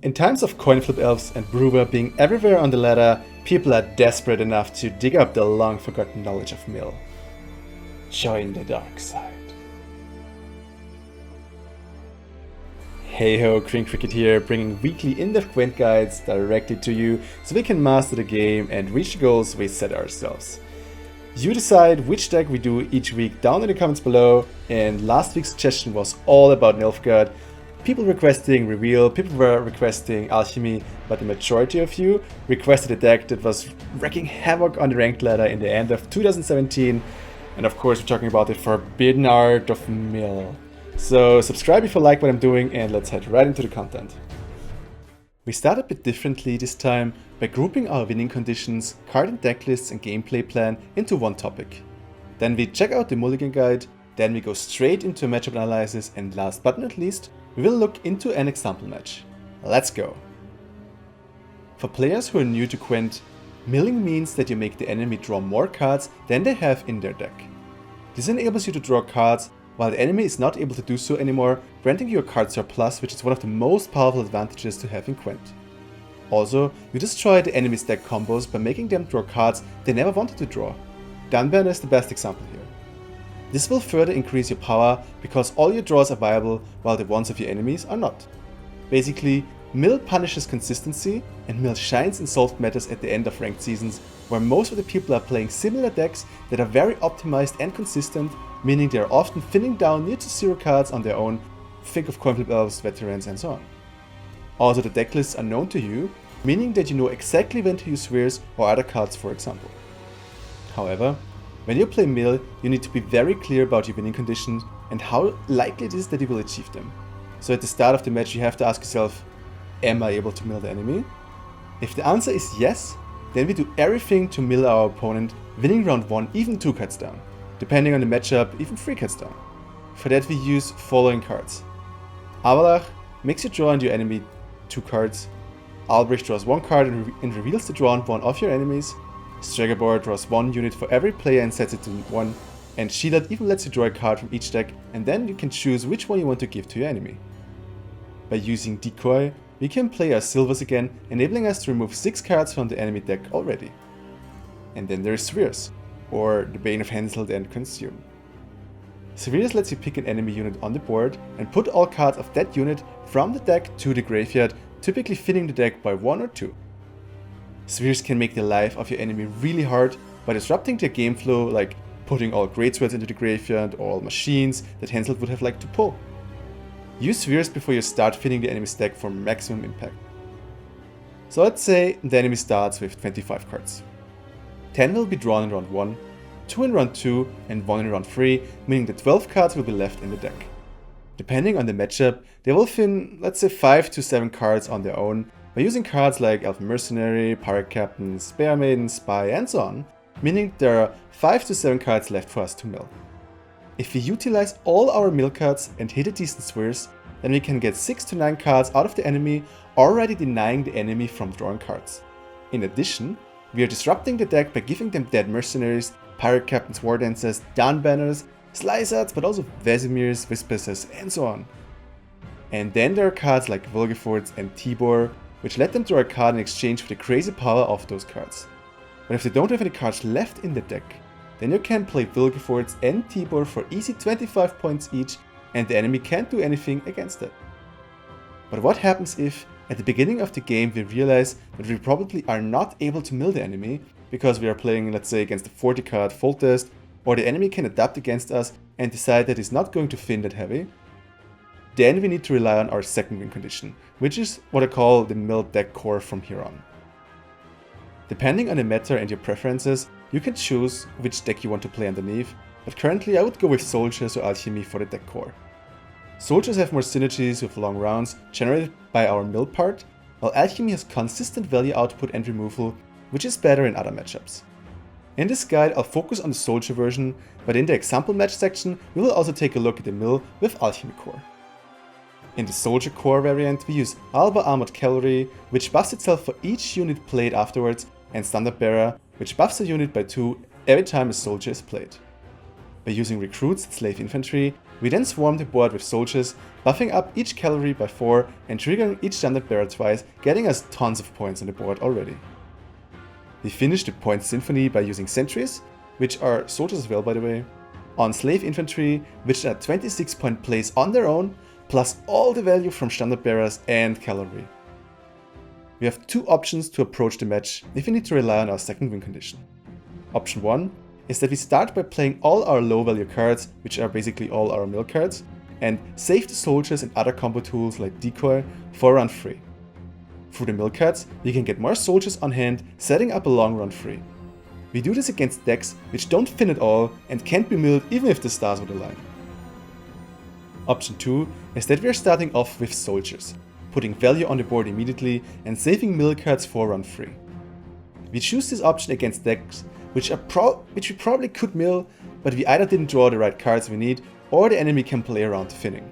In times of coin flip elves and brewer being everywhere on the ladder, people are desperate enough to dig up the long forgotten knowledge of mill. Join the dark side. Hey ho, Green Cricket here, bringing weekly in-depth Gwent guides directly to you so we can master the game and reach the goals we set ourselves. You decide which deck we do each week down in the comments below, and last week's suggestion was all about Nilfgaard. People requesting Reveal, people were requesting Alchemy, but the majority of you requested a deck that was wreaking havoc on the ranked ladder in the end of 2017, and of course we're talking about the Forbidden Art of Mill. So subscribe if you like what I'm doing, and let's head right into the content. We start a bit differently this time by grouping our winning conditions, card and deck lists and gameplay plan into one topic. Then we check out the mulligan guide, then we go straight into a matchup analysis, and last but not least, we will look into an example match. Let's go! For players who are new to Gwent, milling means that you make the enemy draw more cards than they have in their deck. This enables you to draw cards while the enemy is not able to do so anymore, granting you a card surplus, which is one of the most powerful advantages to have in Gwent. Also, you destroy the enemy's deck combos by making them draw cards they never wanted to draw. Gunbanner is the best example here. This will further increase your power because all your draws are viable while the ones of your enemies are not. Basically, Mill punishes consistency, and Mill shines in solved matters at the end of ranked seasons, where most of the people are playing similar decks that are very optimized and consistent, meaning they are often thinning down near to zero cards on their own. Think of coin flip elves, veterans, and so on. Also, the deck lists are known to you, meaning that you know exactly when to use spheres or other cards, for example. However, when you play Mill, you need to be very clear about your winning conditions and how likely it is that you will achieve them. So at the start of the match you have to ask yourself, am I able to mill the enemy? If the answer is yes, then we do everything to mill our opponent, winning round 1 even 2 cards down. Depending on the matchup, even 3 cards down. For that we use following cards. Avallac'h makes you draw on your enemy 2 cards. Albrecht draws 1 card and reveals the drawn one of your enemies. Stragabor draws 1 unit for every player and sets it to 1. And Sheelad even lets you draw a card from each deck, and then you can choose which one you want to give to your enemy. By using Decoy, we can play our Silvers again, enabling us to remove 6 cards from the enemy deck already. And then there is Spheres, or the Bane of Henselt and Consume. Spheres lets you pick an enemy unit on the board and put all cards of that unit from the deck to the graveyard, typically filling the deck by 1 or 2. Spheres can make the life of your enemy really hard by disrupting their game flow, like putting all great swords into the graveyard or all machines that Henselt would have liked to pull. Use spheres before you start filling the enemy's deck for maximum impact. So let's say the enemy starts with 25 cards. 10 will be drawn in round 1, 2 in round 2 and 1 in round 3, meaning that 12 cards will be left in the deck. Depending on the matchup, they will thin, let's say 5 to 7 cards on their own by using cards like Elf Mercenary, Pirate Captain, Spear Maiden, Spy and so on, meaning there are 5 to 7 cards left for us to mill. If we utilize all our mill cards and hit a decent spheres, then we can get 6 to 9 cards out of the enemy, already denying the enemy from drawing cards. In addition, we are disrupting the deck by giving them dead mercenaries, pirate captains, war dancers, down banners, slicers, but also Vesimirs, Whispers, and so on. And then there are cards like Volgefords and Tibor, which let them draw a card in exchange for the crazy power of those cards. But if they don't have any cards left in the deck, then you can play Volgefords and Tibor for easy 25 points each, and the enemy can't do anything against it. But what happens if, at the beginning of the game, we realize that we probably are not able to mill the enemy because we are playing, let's say, against a 40 card full test, or the enemy can adapt against us and decide that it's not going to thin that heavy? Then we need to rely on our second win condition, which is what I call the mill deck core from here on. Depending on the meta and your preferences, you can choose which deck you want to play underneath, but currently I would go with Soldiers or Alchemy for the deck core. Soldiers have more synergies with long rounds generated by our mill part, while Alchemy has consistent value output and removal, which is better in other matchups. In this guide I'll focus on the Soldier version, but in the example match section we will also take a look at the mill with Alchemy core. In the Soldier core variant we use Alba Armored Cavalry, which buffs itself for each unit played afterwards, and Standard Bearer, which buffs a unit by 2 every time a soldier is played. By using Recruits and Slave Infantry, We then swarm the board with soldiers, buffing up each cavalry by 4 and triggering each standard bearer twice, getting us tons of points on the board already. We finish the point symphony by using sentries, which are soldiers as well by the way, on slave infantry, which are 26 point plays on their own, plus all the value from standard bearers and cavalry. We have 2 options to approach the match if we need to rely on our second win condition. Option 1 is that we start by playing all our low value cards, which are basically all our mill cards, and save the soldiers and other combo tools like decoy for run free. Through the mill cards, we can get more soldiers on hand, setting up a long run free. We do this against decks which don't fin at all and can't be milled even if the stars would align. Option 2 is that we are starting off with soldiers, putting value on the board immediately and saving mill cards for run free. We choose this option against decks which we probably could mill, but we either didn't draw the right cards we need or the enemy can play around the finning.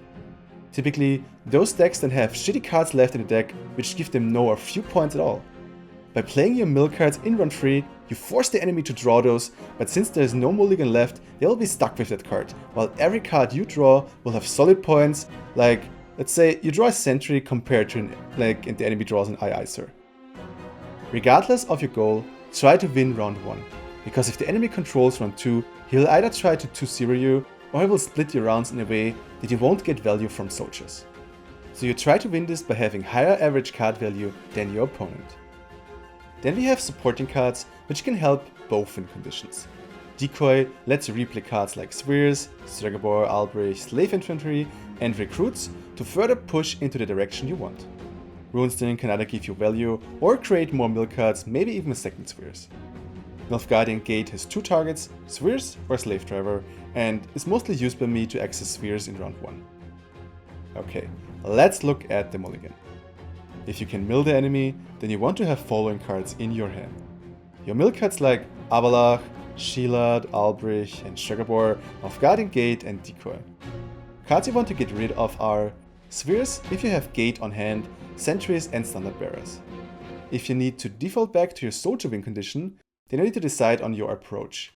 Typically, those decks then have shitty cards left in the deck which give them no or few points at all. By playing your mill cards in run free, you force the enemy to draw those, but since there is no mulligan left, they will be stuck with that card, while every card you draw will have solid points, like, let's say you draw a sentry compared to and the enemy draws an sir. Regardless of your goal, try to win round 1, because if the enemy controls round 2, he will either try to 2-0 you, or he will split your rounds in a way that you won't get value from soldiers. So you try to win this by having higher average card value than your opponent. Then we have supporting cards, which can help both win conditions. Decoy lets you replay cards like Spheres, Stregobor, Albrecht, Slave Infantry, and Recruits to further push into the direction you want. Runestone can either give you value or create more mill cards, maybe even a second Spheres. Nilfgaardian Gate has 2 targets, Spheres or Slave Driver, and is mostly used by me to access Spheres in round 1. Okay, let's look at the mulligan. If you can mill the enemy, then you want to have following cards in your hand. Your mill cards like Avallac'h, Shilad, Albrecht, and Stregobor, Nilfgaardian Gate, and Decoy. Cards you want to get rid of are Spheres if you have Gate on hand, Sentries, and Standard Bearers. If you need to default back to your soldier win condition, then you need to decide on your approach.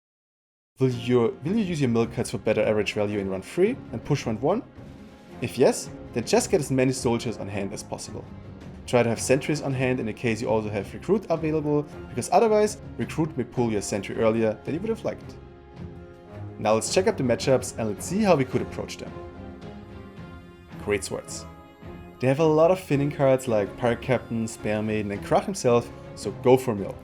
Will you use your mill cards for better average value in run 3 and push round 1? If yes, then just get as many soldiers on hand as possible. Try to have sentries on hand in the case you also have recruit available, because otherwise recruit may pull your sentry earlier than you would have liked. Now let's check out the matchups and let's see how we could approach them. Greatswords. They have a lot of finning cards like Pirate Captain, Spear Maiden, and Krach himself, so go for mill.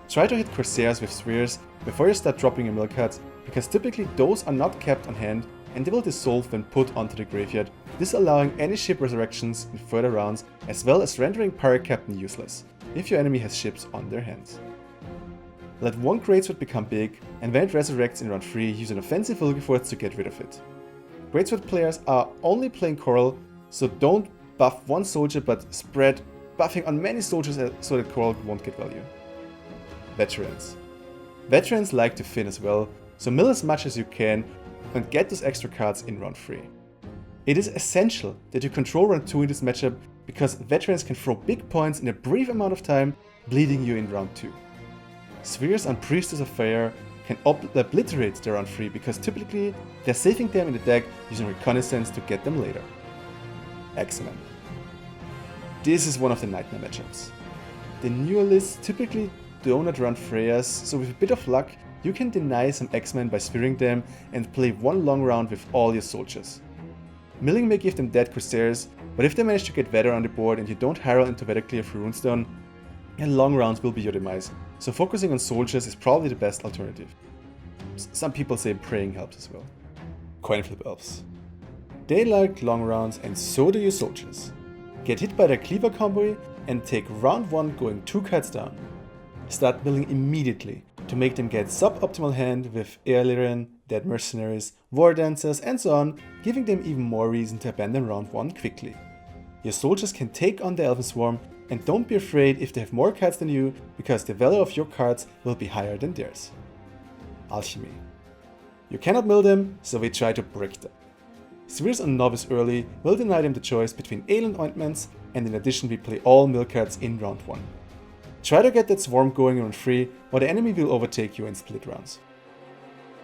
Try to hit Corsairs with Spheres before you start dropping your mill cards, because typically those are not kept on hand and they will dissolve when put onto the graveyard, this allowing any ship resurrections in further rounds, as well as rendering Pirate Captain useless, if your enemy has ships on their hands. Let one Greatsword become big, and when it resurrects in round 3, use an offensive Wilgefortz to get rid of it. Greatsword players are only playing Coral, so don't buff one soldier but spread buffing on many soldiers so that Coral won't get value. Veterans. Veterans like to fin as well, so mill as much as you can and get those extra cards in round 3. It is essential that you control round 2 in this matchup, because veterans can throw big points in a brief amount of time, bleeding you in round 2. Spheres on Priestess of Fire can obliterate the round 3, because typically they're saving them in the deck using Reconnaissance to get them later. X-Men. This is one of the nightmare matchups. The newer lists typically do not run Freyas, so with a bit of luck you can deny some X-Men by spearing them and play one long round with all your soldiers. Milling may give them dead Corsairs, but if they manage to get Vetter on the board and you don't Herald into Vetter Clear through Runestone, long rounds will be your demise, so focusing on soldiers is probably the best alternative. Some people say praying helps as well. Coin flip elves. They like long rounds and so do your soldiers. Get hit by their cleaver combo and take round 1 going 2 cards down. Start milling immediately to make them get suboptimal hand with Airliren, Dead Mercenaries, War Dancers, and so on, giving them even more reason to abandon round 1 quickly. Your soldiers can take on the Elven Swarm, and don't be afraid if they have more cards than you, because the value of your cards will be higher than theirs. Alchemy. You cannot mill them, so we try to brick them. Spheres on Novice early will deny them the choice between Aeland Ointments, and in addition we play all mill cards in round 1. Try to get that swarm going in round 3, or the enemy will overtake you in split rounds.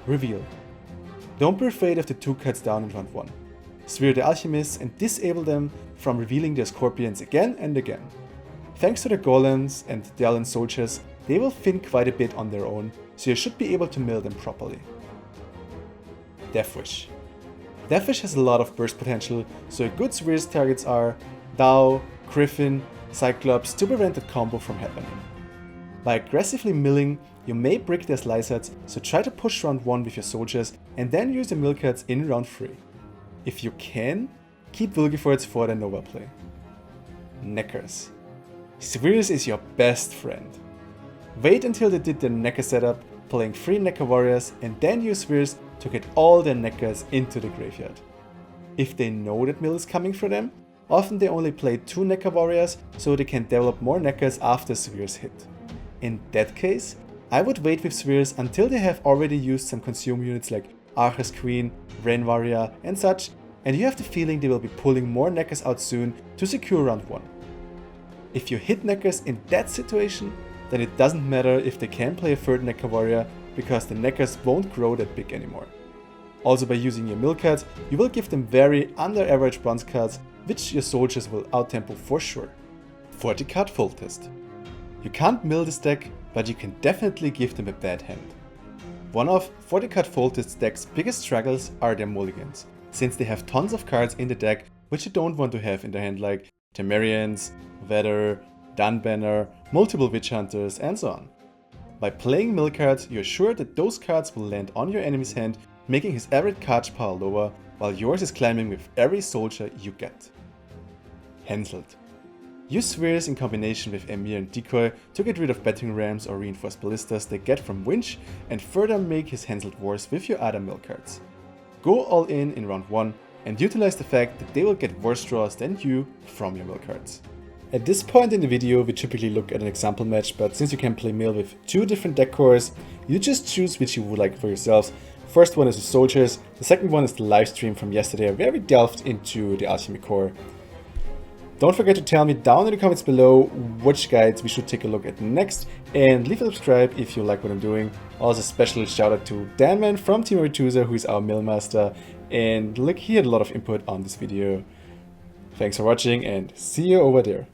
Reveal. Don't be afraid of the 2 cuts down in round 1. Sphere the alchemists and disable them from revealing their scorpions again and again. Thanks to the golems and the Allen soldiers, they will thin quite a bit on their own, so you should be able to mill them properly. Deathwish. Deathwish has a lot of burst potential, so good Spheres targets are Dao, Griffin, Cyclops to prevent that combo from happening. By aggressively milling, you may break their slicers, so try to push round 1 with your soldiers and then use the mill cuts in round 3. If you can, keep Vilgefortz for the Nova play. Neckers. Spheres is your best friend. Wait until they did their Necker setup, playing 3 Necker warriors, and then use Spheres to get all their Neckers into the graveyard. If they know that mill is coming for them, often they only play 2 Necker warriors so they can develop more Neckers after Spheres hit. In that case, I would wait with Spheres until they have already used some consume units like Archer's Queen, Rain Warrior and such, and you have the feeling they will be pulling more Neckers out soon to secure round 1. If you hit Neckers in that situation, then it doesn't matter if they can play a 3rd Necker warrior, because the Neckers won't grow that big anymore. Also by using your mill cut, you will give them very under average bronze cards, which your soldiers will outtempo for sure. 40 card full test. You can't mill this deck, but you can definitely give them a bad hand. One of 40 card Foltest deck's biggest struggles are their mulligans, since they have tons of cards in the deck which you don't want to have in their hand, like Temerians, Weather, Dunbanner, multiple Witch Hunters and so on. By playing mill cards, you're sure that those cards will land on your enemy's hand, making his average card power lower, while yours is climbing with every soldier you get. Henselt. Use Spheres in combination with Emir and Decoy to get rid of battering rams or reinforced ballistas they get from Winch, and further make his Henselt wars with your other mill cards. Go all in round 1 and utilize the fact that they will get worse draws than you from your mill cards. At this point in the video we typically look at an example match, but since you can play mill with 2 different deck cores, you just choose which you would like for yourselves. First one is the soldiers, the second one is the live stream from yesterday where we delved into the alchemy core. Don't forget to tell me down in the comments below which guides we should take a look at next, and leave a subscribe if you like what I'm doing. Also special shout out to Danman from Team Retusa, who is our mill master, and look, he had a lot of input on this video. Thanks for watching and see you over there.